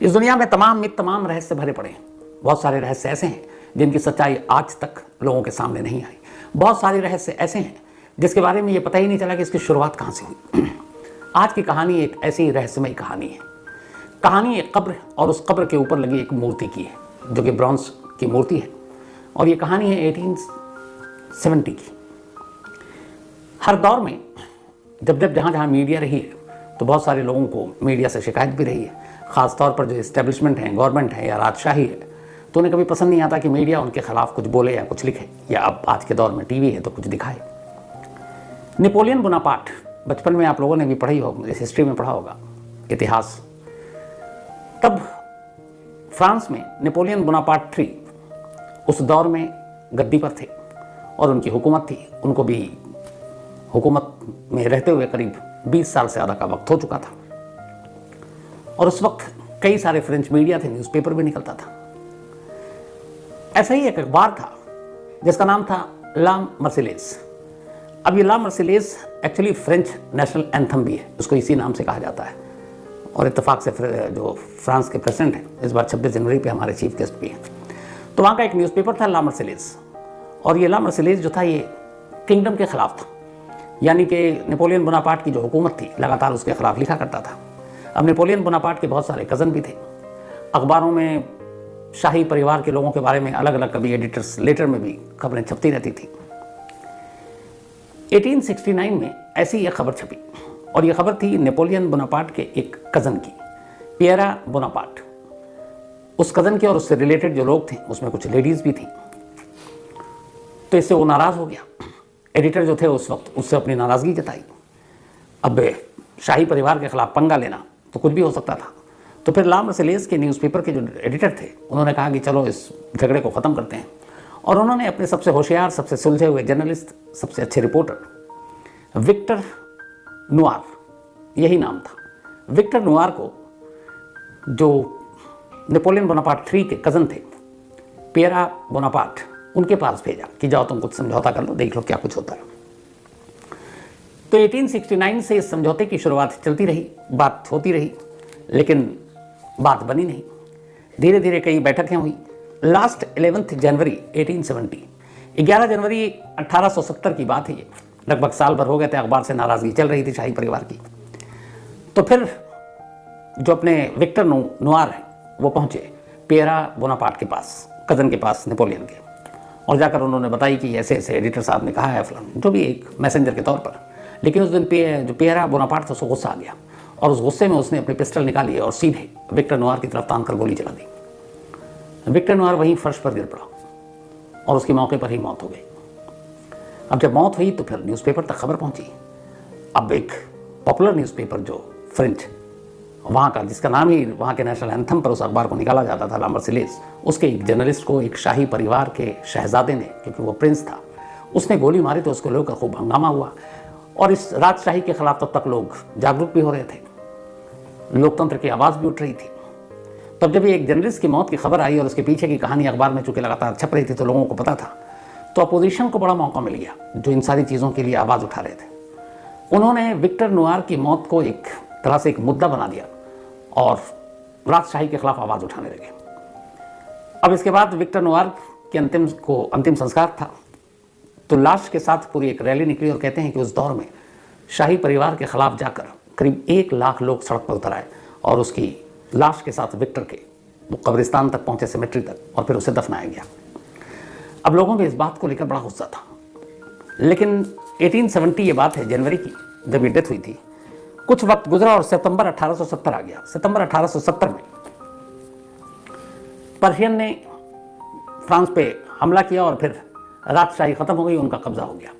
इस दुनिया में तमाम मिथ, तमाम रहस्य भरे पड़े हैं। बहुत सारे रहस्य ऐसे हैं जिनकी सच्चाई आज तक लोगों के सामने नहीं आई। बहुत सारे रहस्य ऐसे हैं जिसके बारे में ये पता ही नहीं चला कि इसकी शुरुआत कहाँ से हुई। आज की कहानी एक ऐसी रहस्यमयी कहानी है। कहानी एक कब्र और उस कब्र के ऊपर लगी एक मूर्ति की है जो कि ब्रॉन्ज की मूर्ति है, और ये कहानी है 1870 की। हर दौर में जब जहाँ मीडिया रही है तो बहुत सारे लोगों को मीडिया से शिकायत भी रही है। ख़ास तौर पर जो इस्टेब्लिशमेंट है, गवर्नमेंट है या राजशाही है, तो उन्हें कभी पसंद नहीं आता कि मीडिया उनके खिलाफ कुछ बोले या कुछ लिखे, या अब आज के दौर में टीवी है तो कुछ दिखाए। नेपोलियन बोनापार्ट, बचपन में आप लोगों ने भी पढ़ी होगी, इस हिस्ट्री में पढ़ा होगा, इतिहास। तब फ्रांस में नेपोलियन बोनापार्ट III उस दौर में गद्दी पर थे और उनकी हुकूमत थी। उनको भी हुकूमत में रहते हुए करीब 20 साल से ज़्यादा का वक्त हो चुका था, और उस वक्त कई सारे फ्रेंच मीडिया थे, न्यूज़पेपर भी निकलता था। ऐसा ही एक अखबार था जिसका नाम था ला मर्सिलेज। अब ये ला मर्सिलेज एक्चुअली फ्रेंच नेशनल एंथम भी है, उसको इसी नाम से कहा जाता है। और इत्तेफाक से जो फ्रांस के प्रेसिडेंट हैं इस बार 26 जनवरी पे हमारे चीफ गेस्ट भी हैं, तो वहाँ का एक न्यूज़पेपर था ला मर्सिलेज। और ये ला मर्सिलेज जो था ये किंगडम के ख़िलाफ़ था, यानी कि नेपोलियन बोनापार्ट की जो हुकूमत थी लगातार उसके खिलाफ लिखा करता था। अब नेपोलियन बोनापार्ट के बहुत सारे कज़न भी थे। अखबारों में शाही परिवार के लोगों के बारे में अलग अलग कभी एडिटर्स लेटर में भी खबरें छपती रहती थी। 1869 में ऐसी यह खबर छपी, और यह खबर थी नेपोलियन बोनापार्ट के एक कज़न की, पियरा बोनापार्ट। उस कज़न के और उससे रिलेटेड जो लोग थे उसमें कुछ लेडीज़ भी थी। तो इससे वो नाराज़ हो गया। एडिटर जो थे उस वक्त उससे अपनी नाराज़गी जताई। अब शाही परिवार के खिलाफ पंगा लेना तो कुछ भी हो सकता था। तो फिर ला मर्सिलेज के न्यूज़पेपर के जो एडिटर थे उन्होंने कहा कि चलो इस झगड़े को ख़त्म करते हैं, और उन्होंने अपने सबसे होशियार, सबसे सुलझे हुए जर्नलिस्ट, सबसे अच्छे रिपोर्टर विक्टर नुआर, यही नाम था, विक्टर नुआर को, जो नेपोलियन बोनापार्ट III के कज़न थे, पियरा बोनापार्ट, उनके पास भेजा कि जाओ तुम कुछ समझौता कर लो, देख लो क्या कुछ होता है। तो 1869 से इस समझौते की शुरुआत चलती रही, बात होती रही, लेकिन बात बनी नहीं। धीरे धीरे कई बैठकें हुई। लास्ट 11 जनवरी 1870, 11 जनवरी 1870 की बात है ये। लगभग साल भर हो गए थे, अखबार से नाराज़गी चल रही थी शाही परिवार की। तो फिर जो अपने विक्टर नुआर हैं वो पहुँचे पियरा बोनापार्ट के पास, कज़न के पास नेपोलियन के, और जाकर उन्होंने बताई कि ऐसे ऐसे एडिटर साहब ने कहा है फलान, जो भी एक मैसेंजर के तौर पर। लेकिन उस दिन जो पियरा बोनापार्ट था उसको गुस्सा आ गया, और उस गुस्से में उसने अपनी पिस्टल निकाली और सीधे विक्टर नुआर की तरफ तान कर गोली चला दी। विक्टर नुआर वहीं फर्श पर गिर पड़ा और उसकी मौके पर ही मौत हो गई। अब जब मौत हुई तो फिर न्यूज़पेपर तक खबर पहुंची। अब एक पॉपुलर न्यूज़पेपर जो फ्रेंच वहाँ का, जिसका नाम ही वहाँ के नेशनल एंथम पर उस अखबार को निकाला जाता था, ला मर्सिलेज, उसके एक जर्नलिस्ट को एक शाही परिवार के शहजादे ने, क्योंकि वो प्रिंस था, उसने गोली मारी तो उसको लेकर खूब हंगामा हुआ। और इस राजशाही के खिलाफ तब तक लोग जागरूक भी हो रहे थे, लोकतंत्र की आवाज़ भी उठ रही थी। तब जब एक जर्नलिस्ट की मौत की खबर आई और उसके पीछे की कहानी अखबार में चूँकि लगातार छप रही थी तो लोगों को पता था, तो अपोजिशन को बड़ा मौका मिल गया जो इन सारी चीज़ों के लिए आवाज़ उठा रहे थे। उन्होंने विक्टर नुआर की मौत को एक तरह से एक मुद्दा बना दिया और राजशाही के खिलाफ आवाज़ उठाने लगे। अब इसके बाद विक्टर नुआर के अंतिम संस्कार था, तो लाश के साथ पूरी एक रैली निकली, और कहते हैं कि उस दौर में शाही परिवार के खिलाफ जाकर करीब 1 लाख लोग सड़क पर उतर आए, और उसकी लाश के साथ विक्टर के वो कब्रिस्तान तक पहुंचे, सेमेट्री तक, और फिर उसे दफनाया गया। अब लोगों में इस बात को लेकर बड़ा गुस्सा था। लेकिन 1870 ये बात है, जनवरी की, जब ये डेथ हुई थी, कुछ वक्त गुजरा और सितंबर 1870 आ गया। सितंबर 1870 में पर्शियन ने फ्रांस पे हमला किया और फिर राजशाही खत्म हो गई, उनका कब्जा हो गया।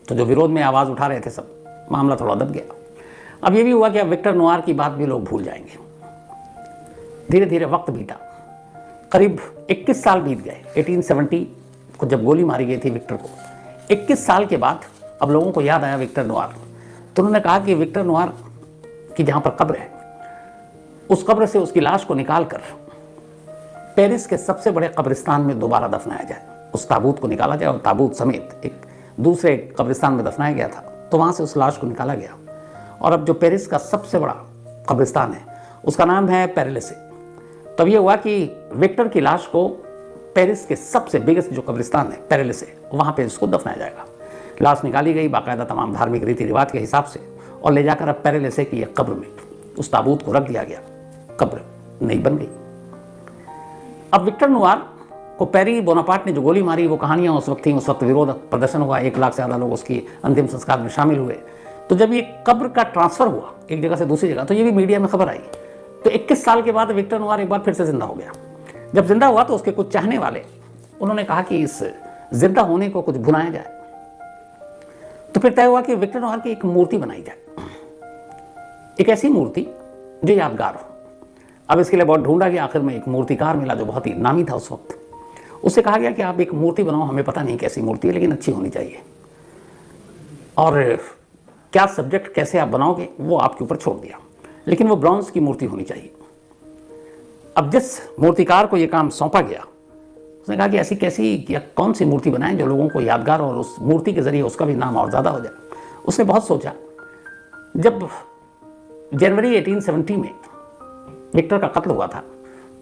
तो जो विरोध में आवाज़ उठा रहे थे सब, मामला थोड़ा दब गया। अब ये भी हुआ कि अब विक्टर नुआर की बात भी लोग भूल जाएंगे। धीरे धीरे वक्त बीता, करीब 21 साल बीत गए। 1870 को जब गोली मारी गई थी विक्टर को, 21 साल के बाद अब लोगों को याद आया विक्टर नुआर। तो उन्होंने कहा कि विक्टर नुआर की जहाँ पर कब्र है, उस कब्र से उसकी लाश को निकाल कर पेरिस के सबसे बड़े कब्रिस्तान में दोबारा दफनाया जाए। उस ताबूत को निकाला जाए और ताबूत समेत एक दूसरे कब्रिस्तान में दफनाया गया था, तो वहाँ से उस लाश को निकाला गया। और अब जो पेरिस का सबसे बड़ा कब्रिस्तान है उसका नाम है पेरेलेसे। तब ये हुआ कि विक्टर की लाश को पेरिस के सबसे बिगेस्ट जो कब्रिस्तान है पेरेलिस है, वहाँ पे इसको दफनाया जाएगा। लाश निकाली गई बाकायदा तमाम धार्मिक रीति रिवाज के हिसाब से और ले जाकर अब पेरेलिसे की एक कब्र में उस ताबूत को रख दिया गया। कब्र नई बन गई। अब विक्टर नुआर को पेरी बोनापार्ट ने जो गोली मारी, वो कहानियां उस वक्त थी। उस वक्त विरोध प्रदर्शन हुआ, 1 लाख से ज़्यादा लोग उसकी अंतिम संस्कार में शामिल हुए। तो जब ये कब्र का ट्रांसफर हुआ एक जगह से दूसरी जगह, तो ये भी मीडिया में खबर आई। तो 21 साल के बाद विक्टर नुआर एक बार फिर से जिंदा हो गया। जब जिंदा हुआ तो उसके कुछ चाहने वाले उन्होंने कहा कि इस जिंदा होने को कुछ भुनाया जाए। तो फिर तय हुआ कि विक्टर नुआर की एक मूर्ति बनाई जाए, एक ऐसी मूर्ति जो यादगार हो। अब इसके लिए बहुत ढूंढा गया, आखिर में एक मूर्तिकार मिला जो बहुत ही नामी था उस वक्त। उससे कहा गया कि आप एक मूर्ति बनाओ, हमें पता नहीं कैसी मूर्ति है लेकिन अच्छी होनी चाहिए, और क्या सब्जेक्ट कैसे आप बनाओगे वो आपके ऊपर छोड़ दिया, लेकिन वो ब्रॉन्ज की मूर्ति होनी चाहिए। अब जिस मूर्तिकार को ये काम सौंपा गया उसने कहा कि ऐसी कैसी या कौन सी मूर्ति बनाएं जो लोगों को यादगार और उस मूर्ति के जरिए उसका भी नाम और ज़्यादा हो जाए। उसने बहुत सोचा। जब जनवरी 1870 में विक्टर का कत्ल हुआ था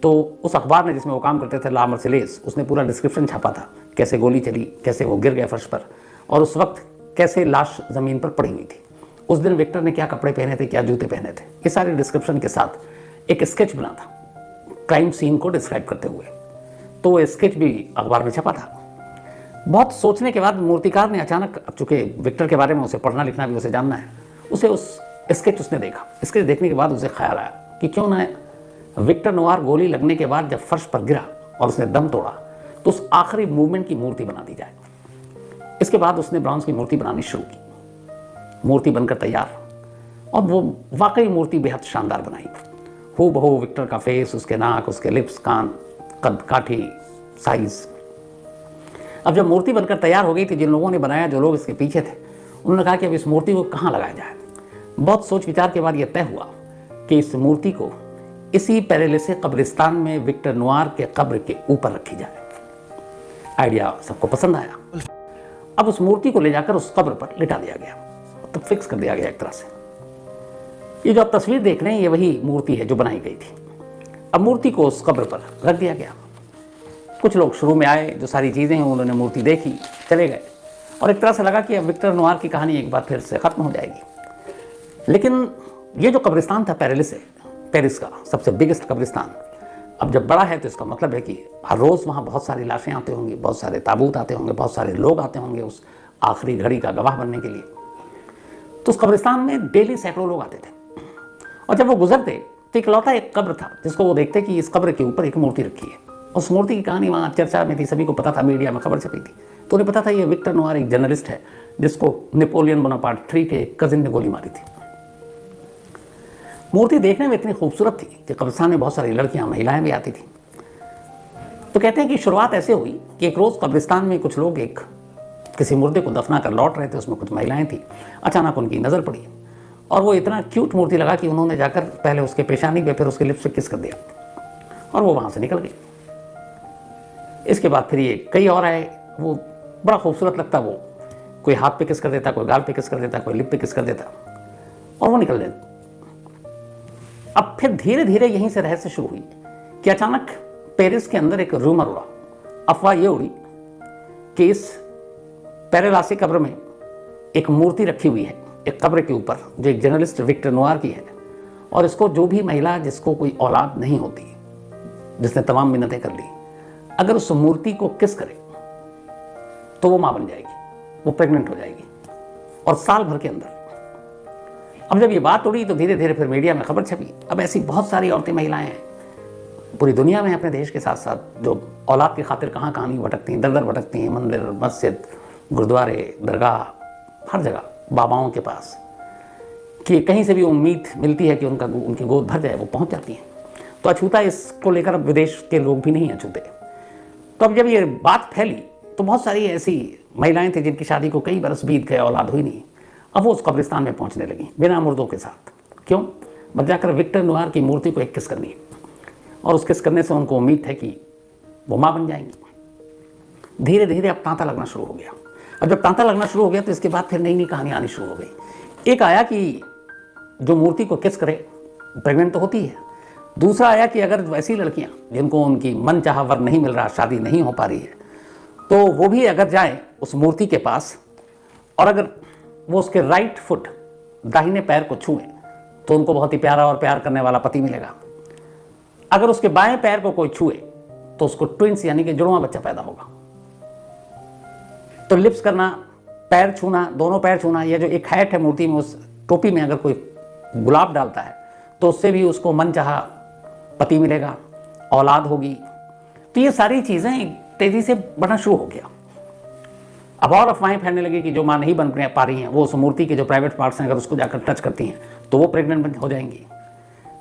तो उस अखबार ने जिसमें वो काम करते थे, ला मर्सिलेस, उसने पूरा डिस्क्रिप्शन छापा था, कैसे गोली चली, कैसे वो गिर गए फर्श पर, और उस वक्त कैसे लाश ज़मीन पर पड़ी हुई थी। उस दिन विक्टर ने क्या कपड़े पहने थे, क्या जूते पहने थे, ये सारे डिस्क्रिप्शन के साथ एक स्केच बना था क्राइम सीन को डिस्क्राइब करते हुए। तो वो स्केच भी अखबार में छपा था। बहुत सोचने के बाद मूर्तिकार ने अचानक, अब चूंकि विक्टर के बारे में उसे पढ़ना लिखना भी उसे जानना है, उसे उस स्केच उसने देखा। स्केच देखने के बाद उसे ख्याल आया कि क्यों ना विक्टर नुआर गोली लगने के बाद जब फर्श पर गिरा और उसने दम तोड़ा तो उस आखिरी मूवमेंट की मूर्ति बना दी जाए। इसके बाद उसने ब्रॉन्ज की मूर्ति बनानी शुरू की। मूर्ति बनकर तैयार और वो वाकई मूर्ति बेहद शानदार बनाई। हूबहू विक्टर का फेस, उसके नाक, उसके लिप्स, कान, कद काठी, साइज। अब जब मूर्ति बनकर तैयार हो गई थी, जिन लोगों ने बनाया, जो लोग इसके पीछे थे, उन्होंने कहा कि अब इस मूर्ति को कहाँ लगाया जाए। बहुत सोच विचार के बाद यह तय हुआ कि इस मूर्ति को इसी पेरेलिसे कब्रिस्तान में विक्टर नुआर के कब्र के ऊपर रखी जाए। आइडिया सबको पसंद आया। अब उस मूर्ति को ले जाकर उस कब्र पर लिटा दिया गया, तो फिक्स कर दिया गया एक तरह से। ये जो आप तस्वीर देख रहे हैं ये वही मूर्ति है जो बनाई गई थी। अब मूर्ति को उस कब्र पर रख दिया गया। कुछ लोग शुरू में आए, जो सारी चीज़ें हैं उन्होंने मूर्ति देखी, चले गए, और एक तरह से लगा कि अब विक्टर नुआर की कहानी एक बार फिर से ख़त्म हो जाएगी। लेकिन ये जो कब्रिस्तान था पेरिस का सबसे बिगेस्ट कब्रिस्तान, अब जब बड़ा है तो इसका मतलब है कि हर रोज़ वहाँ बहुत सारी लाशें आते होंगी, बहुत सारे ताबूत आते होंगे, बहुत सारे लोग आते होंगे उस आखिरी घड़ी का गवाह बनने के लिए। तो उस कब्रिस्तान में डेली सैकड़ों लोग आते थे, और जब वो गुजरते तो इकलौता एक कब्र था जिसको वो देखते कि इस कब्र के ऊपर एक मूर्ति रखी है। उस मूर्ति की कहानी वहाँ चर्चा में थी, सभी को पता था, मीडिया में खबर छपी थी। तो उन्हें पता था ये विक्टर नुआर एक जर्नलिस्ट है जिसको नेपोलियन बोनापार्ट III के कजिन ने गोली मारी थी। मूर्ति देखने में इतनी खूबसूरत थी कि कब्रिस्तान में बहुत सारी लड़कियां, महिलाएं भी आती थी। तो कहते हैं कि शुरुआत ऐसे हुई कि एक रोज़ कब्रिस्तान में कुछ लोग एक किसी मुर्दे को दफना कर लौट रहे थे, उसमें कुछ महिलाएं थी। अचानक उनकी नज़र पड़ी और वो इतना क्यूट मूर्ति लगा कि उन्होंने जाकर पहले उसके पेशानी पे, फिर उसके लिप्स पे किस कर दिया और वो वहाँ से निकल गई। इसके बाद फिर ये कई और आए, वो बड़ा खूबसूरत लगता, वो कोई हाथ पे किस कर देता, कोई गाल पे किस कर देता, कोई लिप पे किस कर देता, और वो निकल गए। अब फिर धीरे धीरे यहीं से रहस्य शुरू हुई कि अचानक पेरिस के अंदर एक रूमर उड़ा, अफवाह ये उड़ी कि इस पेरेलासे कब्र में एक मूर्ति रखी हुई है एक कब्र के ऊपर, जो एक जर्नलिस्ट विक्टर नुआर की है, और इसको जो भी महिला जिसको कोई औलाद नहीं होती, जिसने तमाम मिन्नतें कर ली, अगर उस मूर्ति को किस करे तो वो मां बन जाएगी, वो प्रेग्नेंट हो जाएगी, और साल भर के अंदर। अब जब ये बात उड़ी तो धीरे धीरे फिर मीडिया में खबर छपी। अब ऐसी बहुत सारी औरतें, महिलाएं हैं पूरी दुनिया में, अपने देश के साथ साथ, जो औलाद की खातिर कहाँ कहाँ नहीं भटकती हैं, दर दर भटकती हैं, मंदिर, मस्जिद, गुरुद्वारे, दरगाह, हर जगह बाबाओं के पास, कि कहीं से भी उम्मीद मिलती है कि उनकी गोद भर जाए, वो पहुँच जाती हैं। तो अछूता इसको लेकर अब विदेश के लोग भी नहीं अछूते। तो अब जब ये बात फैली तो बहुत सारी ऐसी महिलाएं थी जिनकी शादी को कई बरस बीत गए, औलाद हुई नहीं। अब वो उस कब्रिस्तान में पहुंचने लगी बिना मुर्दों के साथ। क्यों? बस जाकर विक्टर नुआर की मूर्ति को एक किस करनी है, और उस किस करने से उनको उम्मीद है कि वो माँ बन जाएंगी। धीरे धीरे अब तांता लगना शुरू हो गया। अब जब तांता लगना शुरू हो गया तो इसके बाद फिर नई नई कहानी आनी शुरू हो गई। एक आया कि जो मूर्ति को किस करे प्रेग्नेंट तो होती है, दूसरा आया कि अगर वैसी लड़कियां जिनको उनकी मन चाहा वर नहीं मिल रहा, शादी नहीं हो पा रही है, तो वो भी अगर जाएं उस मूर्ति के पास और अगर वो उसके राइट फुट दाहिने पैर को छुएं तो उनको बहुत ही प्यारा और प्यार करने वाला पति मिलेगा। अगर उसके बाएं पैर को कोई छुए तो उसको ट्विंस यानी कि जुड़वा बच्चा पैदा होगा। तो लिप्स करना, पैर छूना, दोनों पैर छूना, या जो एक हैट है मूर्ति में, उस टोपी में अगर कोई गुलाब डालता है तो उससे भी उसको मन चाहा पति मिलेगा, औलाद होगी। तो ये सारी चीजें तेजी से बढ़ना शुरू हो गया। अब और अफवाहें फैलने लगी कि जो मां नहीं बन पा रही हैं वो उस मूर्ति के जो प्राइवेट पार्ट्स हैं अगर उसको जाकर टच करती हैं तो वो प्रेग्नेंट हो जाएंगी।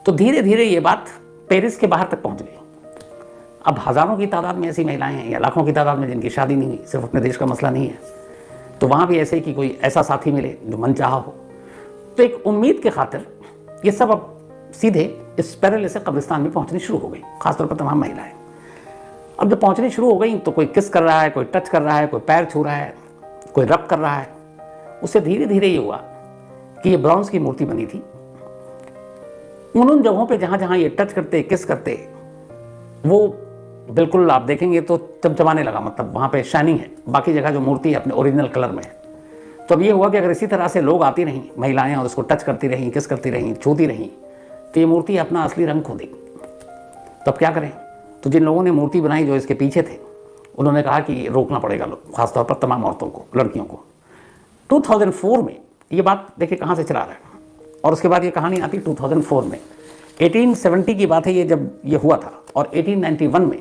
तो धीरे धीरे ये बात पेरिस के बाहर तक पहुंच गई। अब हजारों की तादाद में ऐसी महिलाएं हैं या लाखों की तादाद में जिनकी शादी नहीं हुई। सिर्फ अपने देश का मसला नहीं है, तो वहां भी ऐसे कि कोई ऐसा साथी मिले जो मन चाहा हो। तो एक उम्मीद के खातिर ये सब अब सीधे इस पैरेलल से कब्रिस्तान में पहुंचनी शुरू हो गई, खासतौर पर तमाम महिलाएं। अब जब पहुंचनी शुरू हो गई तो कोई किस कर रहा है, कोई टच कर रहा है, कोई पैर छू रहा है, कोई रब कर रहा है। उससे धीरे धीरे ये हुआ कि ये ब्रॉन्ज की मूर्ति बनी थी। उन जगहों पे जहां जहां ये टच करते, किस करते, वो बिल्कुल आप देखेंगे तो चमचमाने लगा, मतलब वहां पे शाइनिंग है। बाकी जगह जो मूर्ति है अपने ओरिजिनल कलर में है। तो अब ये हुआ कि अगर इसी तरह से लोग आती रहीं महिलाएं और उसको टच करती रहीं, किस करती रहीं, छूती रहीं, तो ये मूर्ति अपना असली रंग खो देगी। तो अब क्या करें? तो जिन लोगों ने मूर्ति बनाई, जो इसके पीछे थे, उन्होंने कहा कि रोकना पड़ेगा लोग, खासतौर पर तमाम औरतों को, लड़कियों को। 2004 में ये बात देखिए कहाँ से चला रहा है। और उसके बाद ये कहानी आती 2004 में। 1870 की बात है ये, जब ये हुआ था, और 1891 में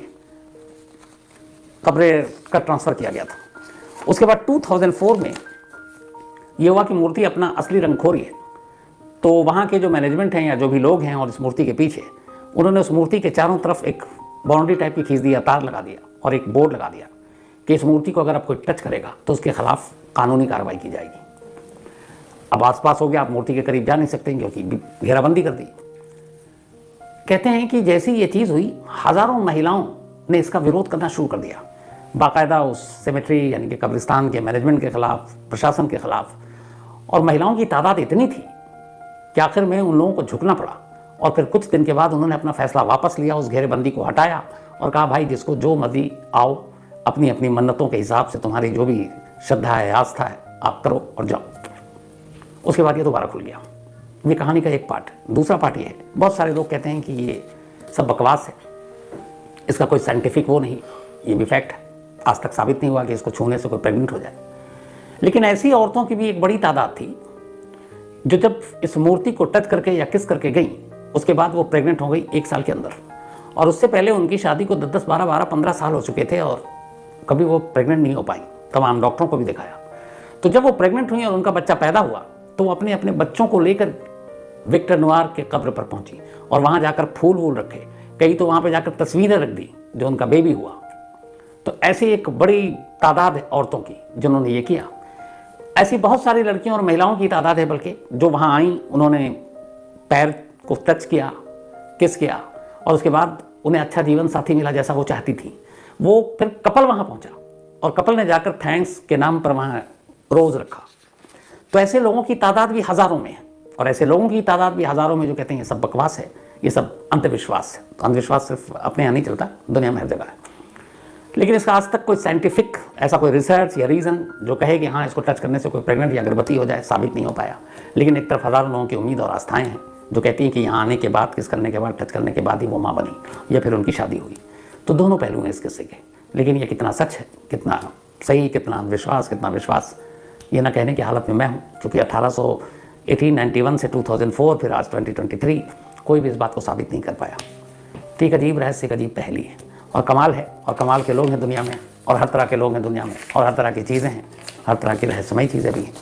कब्र का ट्रांसफ़र किया गया था। उसके बाद 2004 में ये हुआ कि मूर्ति अपना असली रंग खो रही है। तो वहाँ के जो मैनेजमेंट हैं या जो भी लोग हैं और इस मूर्ति के पीछे, उन्होंने उस मूर्ति के चारों तरफ एक बाउंड्री टाइप की खींच दिया, तार लगा दिया और एक बोर्ड लगा दिया कि इस मूर्ति को अगर आप कोई टच करेगा तो उसके खिलाफ कानूनी कार्रवाई की जाएगी। अब आसपास हो गया, आप मूर्ति के करीब जा नहीं सकते क्योंकि घेराबंदी कर दी। कहते हैं कि जैसी ये चीज़ हुई, हज़ारों महिलाओं ने इसका विरोध करना शुरू कर दिया, बाकायदा उस सेमेट्री यानी कि कब्रिस्तान के मैनेजमेंट के खिलाफ, प्रशासन के खिलाफ। और महिलाओं की तादाद इतनी थी कि आखिर में उन लोगों को झुकना पड़ा। और फिर कुछ दिन के बाद उन्होंने अपना फैसला वापस लिया, उस घेरेबंदी को हटाया और कहा भाई जिसको जो मर्जी आओ, अपनी अपनी मन्नतों के हिसाब से तुम्हारी जो भी श्रद्धा है, आस्था है, आप करो और जाओ। उसके बाद ये दोबारा खुल गया। ये कहानी का एक पार्ट। दूसरा पार्ट ये है, बहुत सारे लोग कहते हैं कि ये सब बकवास है, इसका कोई साइंटिफिक वो नहीं, ये भी फैक्ट है। आज तक साबित नहीं हुआ कि इसको छूने से कोई प्रेग्नेंट हो जाए। लेकिन ऐसी औरतों की भी एक बड़ी तादाद थी जो जब इस मूर्ति को टच करके या किस करके गई, उसके बाद वो प्रेग्नेंट हो गई 1 साल के अंदर। और उससे पहले उनकी शादी को 10, 12, 15 साल हो चुके थे और कभी वो प्रेग्नेंट नहीं हो पाई। तमाम डॉक्टरों को भी दिखाया। तो जब वो प्रेग्नेंट हुई और उनका बच्चा पैदा हुआ तो वो अपने अपने बच्चों को लेकर विक्टर नुआर के कब्र पर पहुंची और वहां जाकर फूल वूल रखे, कई तो वहां पर जाकर तस्वीरें रख दी जो उनका बेबी हुआ। तो ऐसी एक बड़ी तादाद है औरतों की जिन्होंने ये किया। ऐसी बहुत सारी लड़कियों और महिलाओं की तादाद है बल्कि जो वहां आई, उन्होंने पैर को टच किया, किस किया और उसके बाद उन्हें अच्छा जीवन साथी मिला जैसा वो चाहती थी। वो फिर कपल वहां पहुंचा और कपल ने जाकर थैंक्स के नाम पर वहां रोज रखा। तो ऐसे लोगों की तादाद भी हजारों में है और ऐसे लोगों की तादाद भी हजारों में जो कहते हैं ये सब बकवास है, ये सब अंधविश्वास है। तो अंधविश्वास सिर्फ अपने यहाँ नहीं चलता, दुनिया में हर जगह है। लेकिन इसका आज तक कोई साइंटिफिक ऐसा कोई रिसर्च या रीज़न जो कहे कि हाँ इसको टच करने से कोई प्रेग्नेंट या गर्भवती हो जाए, साबित नहीं हो पाया। लेकिन एक तरफ हज़ारों लोगों की उम्मीद और आस्थाएं हैं जो कहती हैं कि यहाँ आने के बाद, किस करने के बाद, टच करने के बाद ही वो माँ बनी या फिर उनकी शादी हुई। तो दोनों पहलू हैं इस किस्से के। लेकिन ये कितना सच है, कितना सही, कितना विश्वास, कितना विश्वास, ये ना कहने की हालत में मैं हूँ। चूँकि 1891 से 2004 फिर आज 2023 कोई भी इस बात को साबित नहीं कर पाया। तो एक अजीब रहस्य, एक अजीब पहेली है और कमाल है। और कमाल के लोग हैं दुनिया में और हर तरह के लोग हैं दुनिया में और हर तरह की चीज़ें हैं, हर तरह की रहस्यमयी चीज़ें भी हैं।